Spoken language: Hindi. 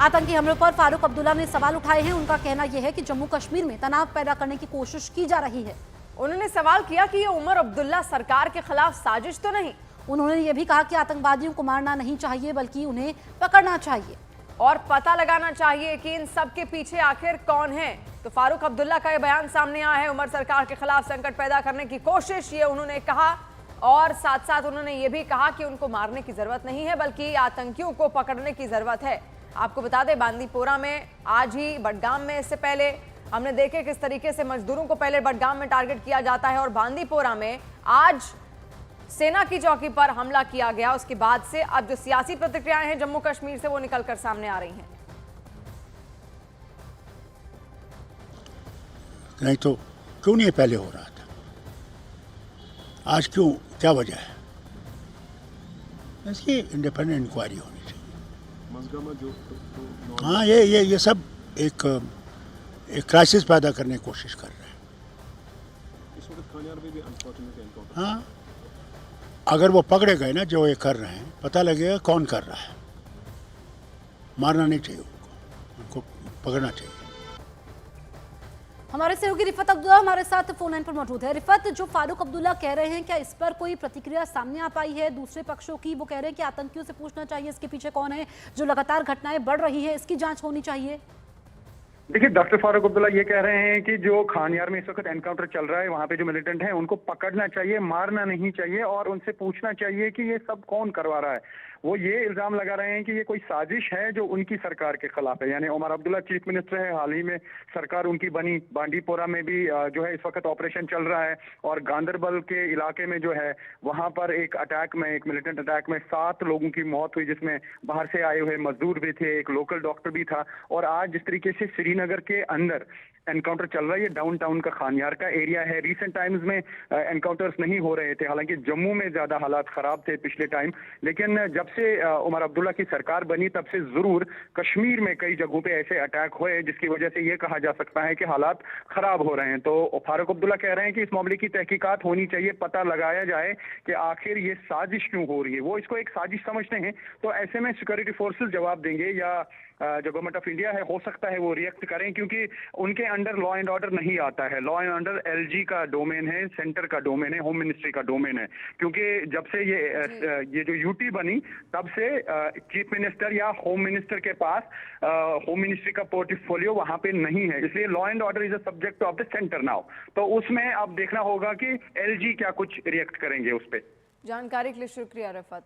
आतंकी हमलों पर फारूक अब्दुल्ला ने सवाल उठाए हैं। उनका कहना यह है कि जम्मू कश्मीर में तनाव पैदा करने की कोशिश की जा रही है। उन्होंने सवाल किया कि ये उमर अब्दुल्ला सरकार के खिलाफ साजिश तो नहीं। उन्होंने ये भी कहा कि आतंकवादियों को मारना नहीं चाहिए बल्कि उन्हें पकड़ना चाहिए और पता लगाना चाहिए कि इन सब के पीछे आखिर कौन है। तो फारूक अब्दुल्ला का ये बयान सामने आया है। उमर सरकार के खिलाफ संकट पैदा करने की कोशिश, ये उन्होंने कहा। और साथ साथ उन्होंने ये भी कहा कि उनको मारने की जरूरत नहीं है बल्कि आतंकियों को पकड़ने की जरूरत है। आपको बता दें, बांदीपोरा में आज ही बडगाम में इससे पहले हमने देखे किस तरीके से मजदूरों को पहले बडगाम में टारगेट किया जाता है और बांदीपोरा में आज सेना की चौकी पर हमला किया गया। उसके बाद से अब जो सियासी प्रतिक्रियाएं हैं जम्मू कश्मीर से वो निकलकर सामने आ रही हैं। नहीं तो क्यों नहीं पहले हो रहा था, आज क्यों, क्या वजह है? इसकी इंडिपेंडेंट इंक्वायरी होनी चाहिए। हाँ, ये सब एक क्राइसिस पैदा करने की कोशिश कर रहे हैं। इस वक्त खानियार में भी अनफॉर्चुनेट एनकाउंटर। हाँ, अगर वो पकड़े गए ना जो ये कर रहे हैं, पता लगेगा कौन कर रहा है। मारना नहीं चाहिए उनको पकड़ना चाहिए। हमारे सहयोगी रिफत अब्दुल्ला हमारे साथ फोन लाइन पर मौजूद है। रिफत, जो फारूक अब्दुल्ला कह रहे हैं, क्या इस पर कोई प्रतिक्रिया सामने आ पाई है दूसरे पक्षों की? वो कह रहे हैं कि आतंकियों से पूछना चाहिए इसके पीछे कौन है, जो लगातार घटनाएं बढ़ रही है इसकी जांच होनी चाहिए। देखिए, डॉक्टर फारूक अब्दुल्ला ये कह रहे हैं कि जो खानियार में इस वक्त एनकाउंटर चल रहा है, वहां पे जो मिलिटेंट हैं उनको पकड़ना चाहिए, मारना नहीं चाहिए और उनसे पूछना चाहिए कि ये सब कौन करवा रहा है। वो ये इल्जाम लगा रहे हैं कि ये कोई साजिश है जो उनकी सरकार के खिलाफ है। यानी उमर अब्दुल्ला चीफ मिनिस्टर है, हाल ही में सरकार उनकी बनी, बांडीपोरा में भी जो है इस वक्त ऑपरेशन चल रहा है और गांदरबल के इलाके में जो है वहां पर एक अटैक में, एक मिलिटेंट अटैक में 7 लोगों की मौत हुई, जिसमें बाहर से आए हुए मजदूर भी थे, एक लोकल डॉक्टर भी था। और आज जिस तरीके से श्रीनगर के अंदर एनकाउंटर चल रहा है, ये डाउनटाउन का खानियार का एरिया है। रिसेंट टाइम्स में एनकाउंटर्स नहीं हो रहे थे, हालांकि जम्मू में ज्यादा हालात खराब थे पिछले टाइम, लेकिन जब से उमर अब्दुल्ला की सरकार बनी तब से जरूर कश्मीर में कई जगहों पे ऐसे अटैक हुए जिसकी वजह से ये कहा जा सकता है कि हालात खराब हो रहे हैं। तो फारूक अब्दुल्ला कह रहे हैं कि इस मामले की तहकीकात होनी चाहिए, पता लगाया जाए कि आखिर ये साजिश क्यों हो रही है। वो इसको एक साजिश समझते हैं, तो ऐसे में सिक्योरिटी फोर्सेस जवाब देंगे या जो गवर्नमेंट ऑफ इंडिया है, हो सकता है वो रिएक्ट करें, क्योंकि उनके अंडर लॉ एंड ऑर्डर नहीं आता है। लॉ एंड ऑर्डर एलजी का डोमेन है, सेंटर का डोमेन है, होम मिनिस्ट्री का डोमेन है। क्योंकि जब से ये जो यूटी बनी तब से चीफ मिनिस्टर या होम मिनिस्टर के पास होम मिनिस्ट्री का पोर्टफोलियो वहां पे नहीं है, इसलिए law and order is a subject of the centre now. तो उसमें अब देखना होगा कि एलजी क्या कुछ रिएक्ट करेंगे उस पर। जानकारी के लिए शुक्रिया रिफत।